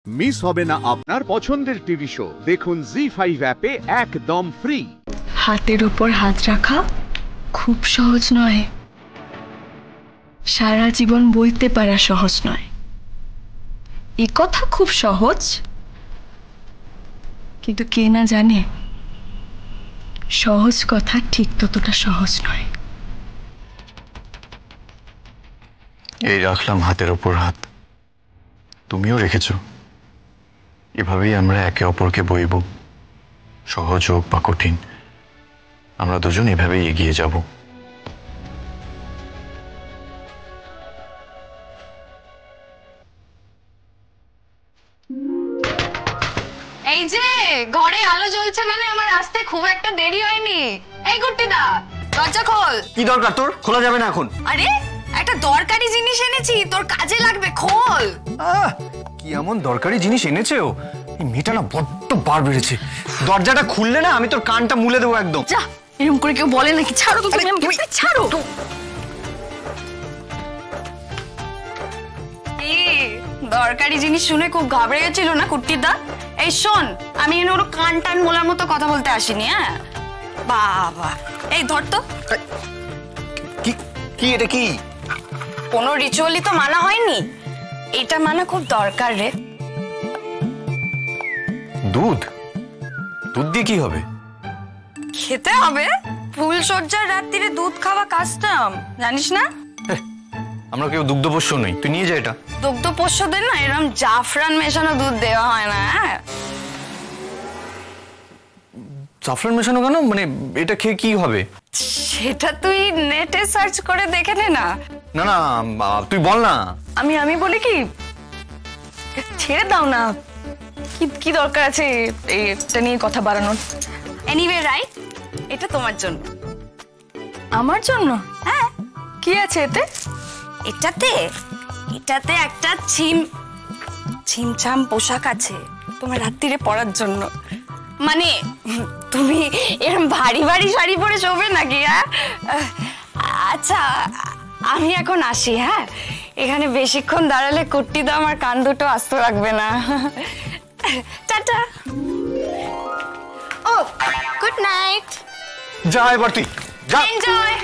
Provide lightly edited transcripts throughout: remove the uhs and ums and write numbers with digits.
Miss হবে না আপনার পছন্দের টিভি শো। দেখুন জি5 অ্যাপে একদম ফ্রি। হাতের উপর হাত রাখা খুব সহজ নয়, সারা জীবন বইতে পারা সহজ নয়। এ কথা খুব সহজ, কিন্তু কে না জানে সহজ কথা ঠিক ততটা সহজ নয়। এই রাখলাম হাতের ওপর হাত, তুমিও রেখেছো। এভাবেই আমরা একে অপরকে বইব, সহজ হোক বা কঠিন, আমরা দুজন এভাবেই এগিয়ে যাব। এই যে ঘরে আলো জ্বলছে মানে আমার আসতে খুব একটা দেরি হয়নি। এই গুট্টিদা, দরজা খোল। কি দরকার তোর? খোলা যাবে না এখন। আরে একটা দরকারি জিনিস এনেছি, তোর কাজে লাগবে, খোল। কি এমন দরকারি জিনিস এনেছে ও? এই মেয়েটা না বড্ড বার বেড়েছে। দরজাটা খুললে না আমি তোর কানটা মুলে দেবো একদম। যা, এরকম করে কেউ বলে নাকি? ছাড়ো তো তুমি আমাকে, ছাড়ো। দরকারি জিনিস শুনে খুব ঘাবড়ে গেছিল না কুট্টিদা? এই শোন, আমি এনে ওর কান টান মোলার মতো কথা বলতে আসিনি। হ্যাঁ বাবা, এই ধর তো। কি কি এটা কি? কোনো রিচুয়ালই তো মানা হয়নি, এটা মানা খুব দরকার রে। দুধ? দুধ দিয়ে কি হবে? খেতে হবে। ফুলসজ্জার রাত্রিরে দুধ খাওয়া কাস্টম, জানিস না? আমরা কেউ দুগ্ধপোষ্য নই, তুই নিয়ে যা এটা। দুগ্ধপোষ্যদের না এরকম জাফরান মেশানো দুধ দেওয়া হয় না। জাফরান মেশানো কেন? মানে এটা খেয়ে কি হবে? সেটা তুই নেটে সার্চ করে দেখে নে না। না না, তুই বল না। আমি বলি কি, ছেড়ে দাও না। কি দরকার আছে এটা নিয়ে কথা বাড়ানোর? এনিওয়ে রাইট, এটা তোমার জন্য। আমার জন্য? হ্যাঁ। কি আছে এতে? এটাতে একটা ছিমছাম পোশাক আছে তোমার রাত্রিরে পরার জন্য। মানে তুমি এরকম ভারী ভারী শাড়ি পরে শোবে নাকি? হ্যাঁ, আচ্ছা আমি এখন আসি। হ্যাঁ, এখানে বেশিক্ষণ দাঁড়ালে কুট্টিদা আমার কান দুটো আস্ত রাখবে না। টাটা। ও গুড নাইট। যা এবার তুই যা। এনজয়।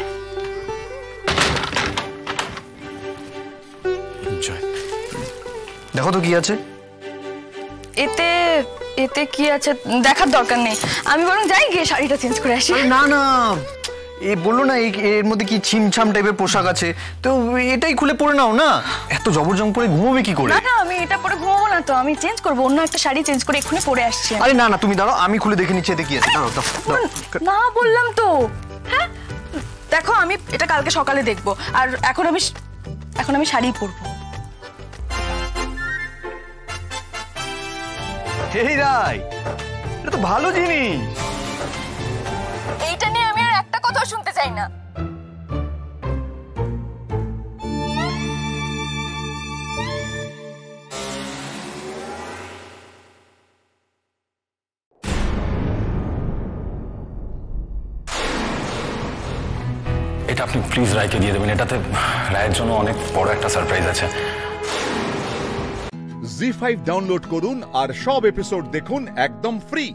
দেখো তো কি আছে এতে কি আছে দেখার দরকার নেই, আমি বরং যাই গিয়ে শাড়িটা চেঞ্জ করে আসি। না না, এ বললো না এর মধ্যে কি ছিমছাম টাইপের পোশাক আছে, তো এটাই খুলে পরে নাও না। এত জবরজং পরে ঘুমোবে কি করে? না আমি এটা পরে ঘুমাবো না তো, আমি চেঞ্জ করবো, অন্য একটা শাড়ি চেঞ্জ করে এক্ষুনি পরে আসছি। আরে না না, তুমি দাঁড়াও, আমি খুলে দেখে নিচ্ছি এতে কি আছে। দাঁড়াও দাও। না বললাম তো। হ্যাঁ দেখো, আমি এটা কালকে সকালে দেখবো, আর এখন আমি শাড়ি পরবো। এই রাই, এটা তো ভালো জিনিস। এইটা নিয়ে আমি আর একটা কথা শুনতে চাই না। এটা আপনি প্লিজ রায়কে দিয়ে দেবেন, এটাতে রায়ের জন্য অনেক বড় একটা সারপ্রাইজ আছে। জি5 ডাউনলোড করুন আর সব এপিসোড দেখুন একদম ফ্রি।